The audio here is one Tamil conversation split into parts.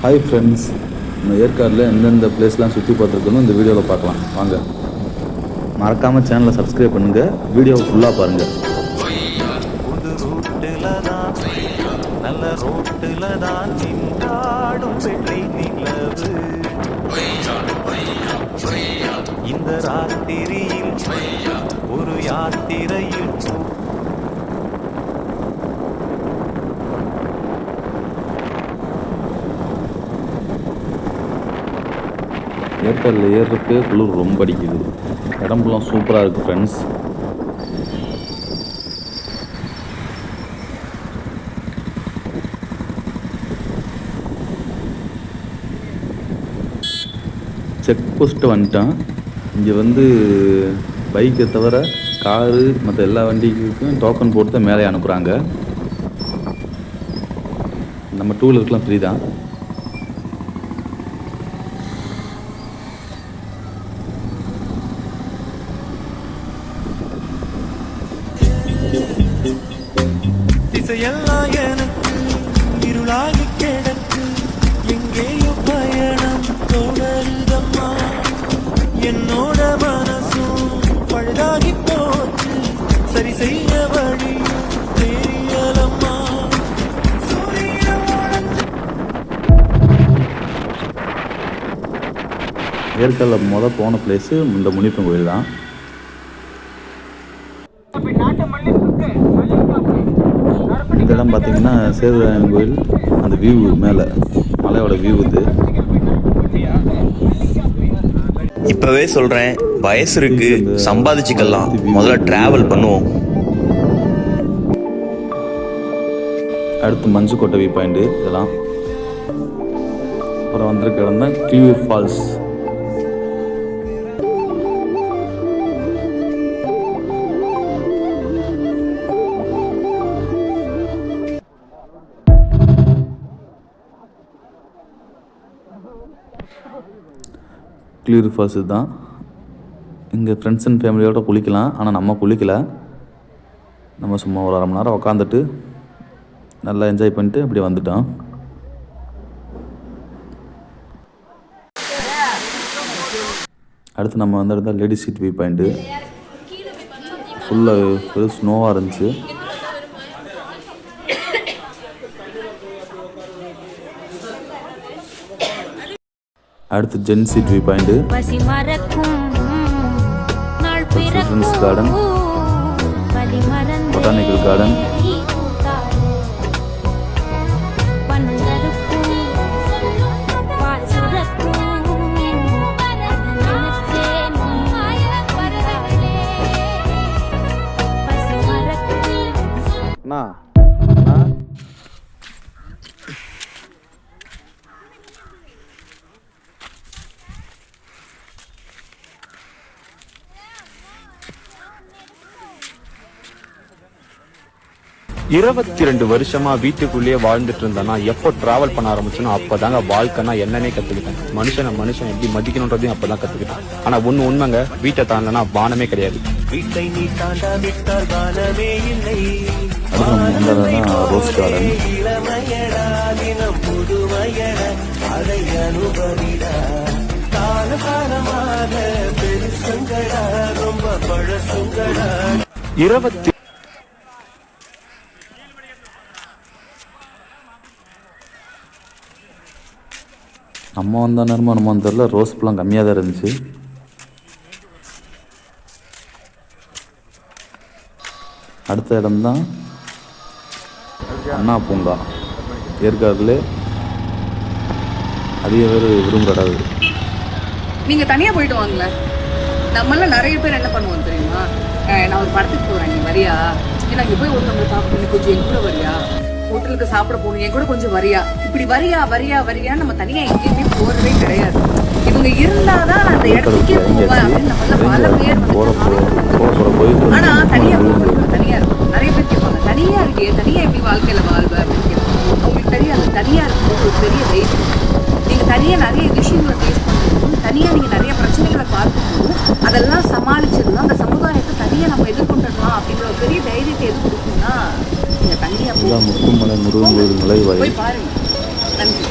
ஹாய் ஃப்ரெண்ட்ஸ், நம்ம ஏற்காடில் எந்தெந்த பிளேஸ்லாம் சுற்றி பார்த்துருக்கணும் இந்த வீடியோவில் பார்க்கலாம் வாங்க. மறக்காமல் சேனலை சப்ஸ்கிரைப் பண்ணுங்கள், வீடியோவை ஃபுல்லாக பாருங்கள். புது ரூட்டில் தான் நல்ல ரோட்டில் தான் நின்றாடும் வெள்ளை நிலவு. இந்த ராத்திரியில் ஒரு யாத்திரையில் ஏற்காடில் ஏறுறப்பே குளிர் ரொம்ப அடிக்குது. இடம்புலாம் சூப்பராக இருக்குது ஃப்ரெண்ட்ஸ். செக் போஸ்ட்டு வந்துட்டேன். இங்கே வந்து பைக்கை தவிர காரு மற்ற எல்லா வண்டிக்கும் டோக்கன் போட்டு தான் மேலே அனுப்புகிறாங்க. நம்ம டூ வீலருக்குலாம் ஃப்ரீ தான். திசையெல்லாம் எனக்கு இருளாகி கிடக்கு, எங்கேயோ பயணம் தொடருதம்மா. என்னோட மனசும் பழுதாகி போச்சு, சரி செய்ய வழி தெரியலம்மா. ஏற்காடில் போன பிளேஸு இந்த முனிப்பன் கோயில் தான். இந்த இடம் பார்த்தீங்கன்னா சேதுராயன் கோயில். அந்த வியூ மேலே மலையோட வியூ இது. இப்பவே சொல்றேன், வயசு இருக்கு, சம்பாதிச்சுக்கலாம், முதல்ல டிராவல் பண்ணுவோம். அடுத்து மஞ்சுக்கோட்டை வியூ பாயிண்ட் இதெல்லாம். அப்புறம் வந்திருக்க இடம் தான் கிளியூர் ஃபால்ஸ். கிளியூர் ஃபால்ஸ் தான். இங்கே ஃப்ரெண்ட்ஸ் அண்ட் ஃபேமிலியோடு குளிக்கலாம். ஆனால் நம்ம குளிக்கலை. நம்ம சும்மா ஒரு 1/2 மணி நேரம் உக்காந்துட்டு நல்லா என்ஜாய் பண்ணிட்டு அப்படி வந்துட்டோம். அடுத்து நம்ம வந்து லேடிஸ் சீட் வியூ பாயிண்ட்டு. ஃபுல்லாக ஸ்னோவாக இருந்துச்சு. அடுத்து Zen seat view point, children's garden, botanical garden. இருபத்தி வருஷமா வீட்டுக்குள்ளேயே வாழ்ந்துட்டு இருந்தேன்னா எப்போ டிராவல் பண்ண ஆரம்பிச்சோன்னா அப்பதாங்க வாழ்க்கைனா என்னன்னே கத்துக்கிட்டேன். மனுஷன் எப்படி மதிக்கணுன்றதையும் அப்பதான் கத்துக்கிட்டேன். ஆனா உண்மைங்க, வீட்டை தாண்டனா வானமே கிடையாது. வீட்டை நீ தாண்டா விட்டால் வானமே இல்லை. Rose garden. இளமையடா தினம் புதுமையட, அதை அனுபவிடா. காலகாலமாக பெருசங்கடா, ரொம்ப பழசுங்கடா. நம்ம வந்த நேரமாக நம்ம தெரியல, ரோஸ் பழம் கம்மியாக தான் இருந்துச்சு. அடுத்த இடம்தான் அண்ணா பூங்கா. ஏற்காடுல அதிக பேர் விரும்புகிற இடம். நீங்கள் தனியாக போயிட்டு வாங்களேன். நம்மளாம் நிறைய பேர் என்ன பண்ணுவோம் தெரியுமா? நான் ஒரு படத்துக்கு போகிறேன், நீ வரியா? ஏன்னா இங்கே போய் ஒருத்தவங்க சாப்பிட்டு கொஞ்சம் என் கூட வரியா? ஹோட்டலுக்கு சாப்பிட போகணும், என் கூட கொஞ்சம் வரியா? இப்படி வரியா நம்ம தனியா எங்கேயுமே போறதே கிடையாது. இவங்க இருந்தாதான் நான் அந்த இடத்துக்கே போவேன் அப்படின்னு நம்மள பல பேர் ஆனா தனியா போகிறது தனியா இருக்கும். நிறைய பேர் கேட்பாங்க, தனியா இருக்கே, தனியா எப்படி வாழ்க்கையில வாழ்வ அப்படின்னு கேட்பாங்க. அவங்களுக்கு தெரியாது, தனியா இருக்கும்போது ஒரு பெரிய தைரியம். நீங்க தனியா நிறைய விஷயங்களை ஃபேஸ் பண்ணும்போது, தனியா நீங்க நிறைய பிரச்சனைகளை பார்க்கும்போது அதெல்லாம் சமாளிச்சிடலாம். அந்த சமுதாயத்தை தனியா நம்ம எதிர்கொண்டுடலாம் அப்படிங்கிற ஒரு பெரிய தைரியத்தை எது கொடுக்கும்னா நீங்க தனியா முத்துமலை முருகன் கோயில் நுழைவாயில். போய் பாருங்க. நன்றி.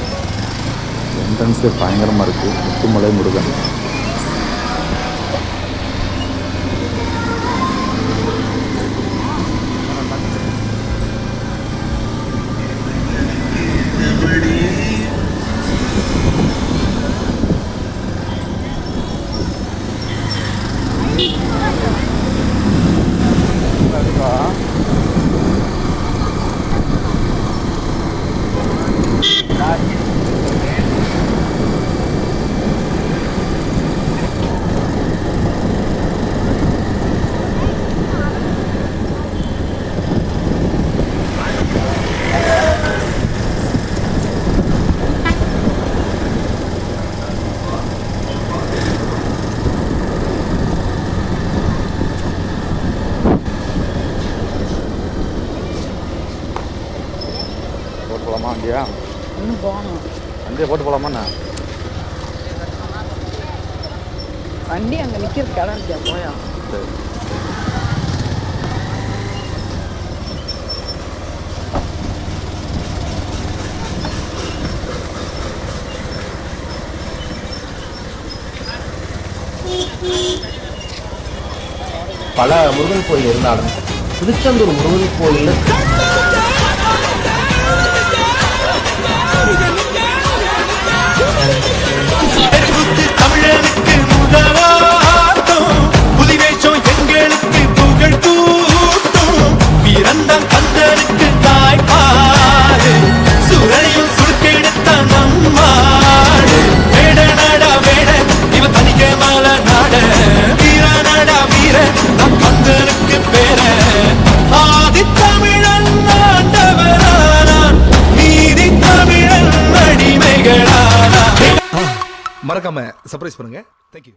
என்ட்ரன்ஸே பயங்கரமாக இருக்குது. முத்துமலை முருகன். போட்டு போகலாமா வண்டியா? இன்னும் போகணும். வண்டியை போட்டு போகலாமாண்ணா? வண்டி அங்கே நிற்கிற இடம் இருக்கியா? போயா சரி. பல முருகன் கோயில் இருந்தாலும் திருச்செந்தூர் முருகன் கோயில் தமிழனுக்கு முதலாட்டம் புலிவேஷம் எங்களுக்கு புகழ் கூட்டும் வீரந்தான் கந்தனுக்கு தாய்ப்பாடு சுரளையும் சுருக்கெடுத்த நம்மாடு வேட நாடா வேட இவ தனிக்க மல நாட வீர நாடா வீர நம் கந்தனுக்கு பேர ஆதி தமிழன் ஆண்டவரானான் நீதி தமிழன் அடிமைகளானான். மறக்காம சர்ப்ரைஸ் பண்ணுங்க. தேங்க்யூ.